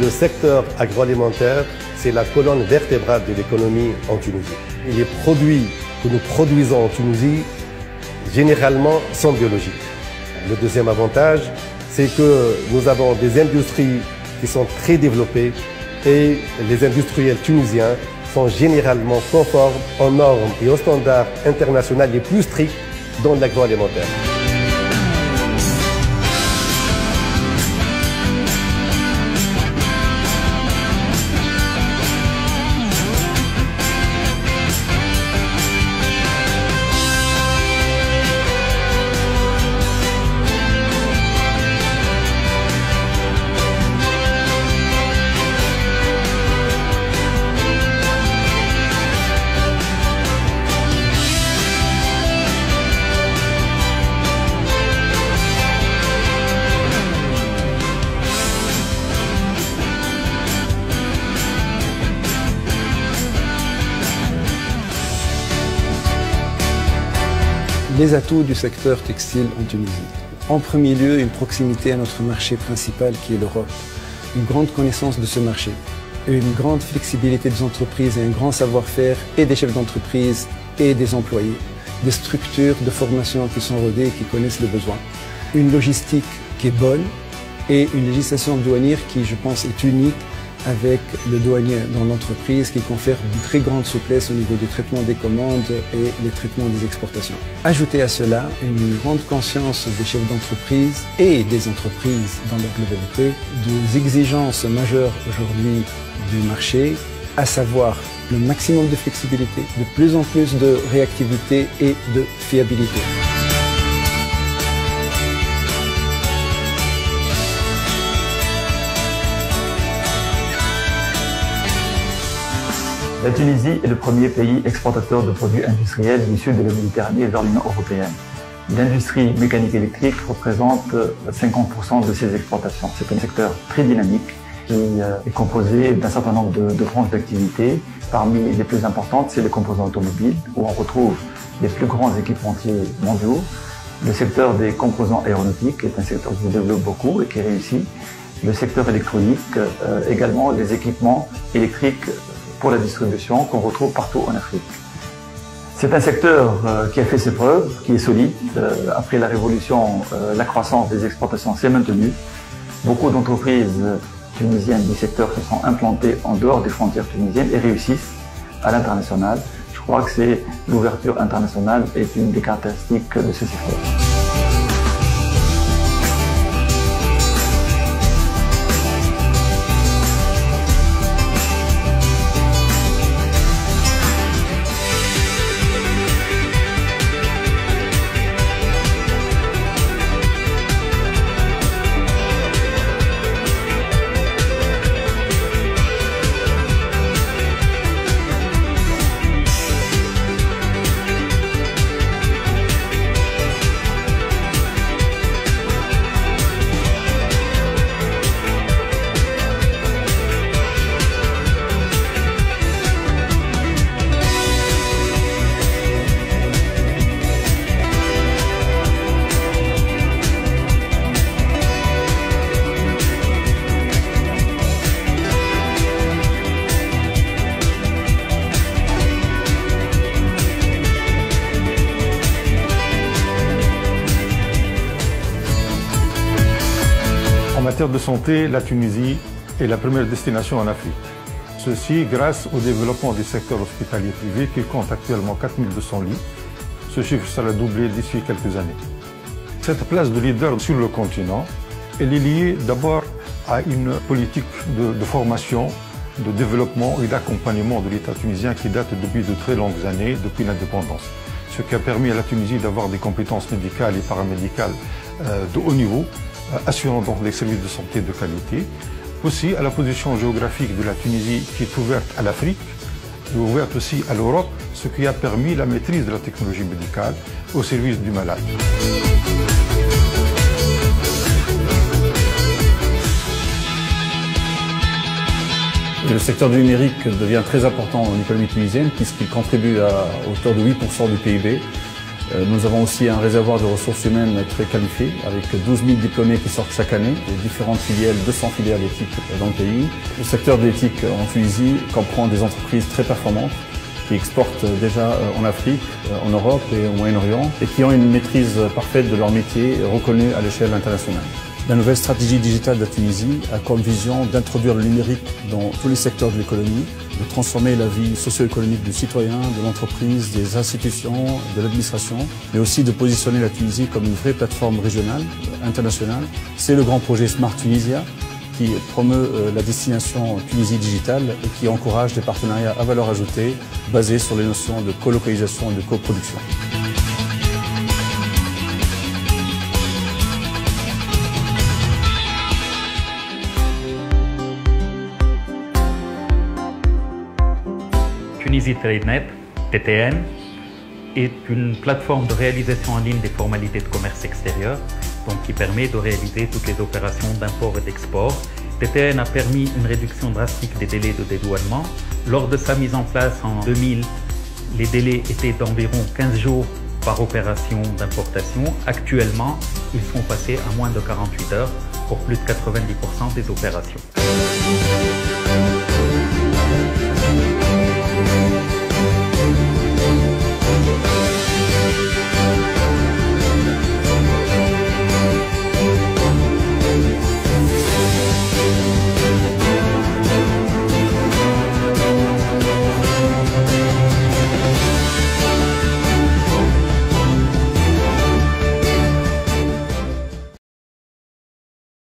Le secteur agroalimentaire, c'est la colonne vertébrale de l'économie en Tunisie. Et les produits que nous produisons en Tunisie, généralement, sont biologiques. Le deuxième avantage, c'est que nous avons des industries qui sont très développées et les industriels tunisiens sont généralement conformes aux normes et aux standards internationaux les plus stricts dans l'agroalimentaire. Les atouts du secteur textile en Tunisie. En premier lieu, une proximité à notre marché principal qui est l'Europe. Une grande connaissance de ce marché. Une grande flexibilité des entreprises et un grand savoir-faire et des chefs d'entreprise et des employés. Des structures de formation qui sont rodées et qui connaissent les besoins. Une logistique qui est bonne et une législation douanière qui, je pense, est unique avec le douanier dans l'entreprise qui confère une très grande souplesse au niveau du traitement des commandes et les traitements des exportations. Ajoutez à cela une grande conscience des chefs d'entreprise et des entreprises dans leur globalité des exigences majeures aujourd'hui du marché, à savoir le maximum de flexibilité, de plus en plus de réactivité et de fiabilité. La Tunisie est le premier pays exportateur de produits industriels du sud de la Méditerranée vers l'Union européenne. L'industrie mécanique électrique représente 50% de ses exportations. C'est un secteur très dynamique qui est composé d'un certain nombre de branches d'activité. Parmi les plus importantes, c'est les composants automobiles, où on retrouve les plus grands équipementiers mondiaux. Le secteur des composants aéronautiques est un secteur qui se développe beaucoup et qui réussit. Le secteur électronique, également les équipements électriques pour la distribution qu'on retrouve partout en Afrique. C'est un secteur qui a fait ses preuves, qui est solide. Après la révolution, la croissance des exportations s'est maintenue. Beaucoup d'entreprises tunisiennes du secteur se sont implantées en dehors des frontières tunisiennes et réussissent à l'international. Je crois que l'ouverture internationale est une des caractéristiques de ce secteur. En matière de santé, la Tunisie est la première destination en Afrique. Ceci grâce au développement du secteur hospitalier privé qui compte actuellement 4200 lits. Ce chiffre sera doublé d'ici quelques années. Cette place de leader sur le continent, elle est liée d'abord à une politique de formation, de développement et d'accompagnement de l'État tunisien qui date depuis de très longues années, depuis l'indépendance. Ce qui a permis à la Tunisie d'avoir des compétences médicales et paramédicales de haut niveau, assurant donc des services de santé de qualité. Aussi à la position géographique de la Tunisie qui est ouverte à l'Afrique, et ouverte aussi à l'Europe, ce qui a permis la maîtrise de la technologie médicale au service du malade. Le secteur du numérique devient très important en économie tunisienne puisqu'il contribue à hauteur de 8% du PIB. Nous avons aussi un réservoir de ressources humaines très qualifié, avec 12 000 diplômés qui sortent chaque année, des différentes filières, 200 filières d'éthique dans le pays. Le secteur de l'éthique en Tunisie comprend des entreprises très performantes qui exportent déjà en Afrique, en Europe et au Moyen-Orient et qui ont une maîtrise parfaite de leur métier reconnue à l'échelle internationale. La nouvelle stratégie digitale de la Tunisie a comme vision d'introduire le numérique dans tous les secteurs de l'économie, de transformer la vie socio-économique du citoyen, de l'entreprise, des institutions, de l'administration, mais aussi de positionner la Tunisie comme une vraie plateforme régionale, internationale. C'est le grand projet Smart Tunisia qui promeut la destination Tunisie digitale et qui encourage des partenariats à valeur ajoutée basés sur les notions de colocalisation et de coproduction. Tunisie TradeNet, TTN, est une plateforme de réalisation en ligne des formalités de commerce extérieur, donc qui permet de réaliser toutes les opérations d'import et d'export. TTN a permis une réduction drastique des délais de dédouanement. Lors de sa mise en place en 2000, les délais étaient d'environ 15 jours par opération d'importation. Actuellement, ils sont passés à moins de 48 heures pour plus de 90% des opérations.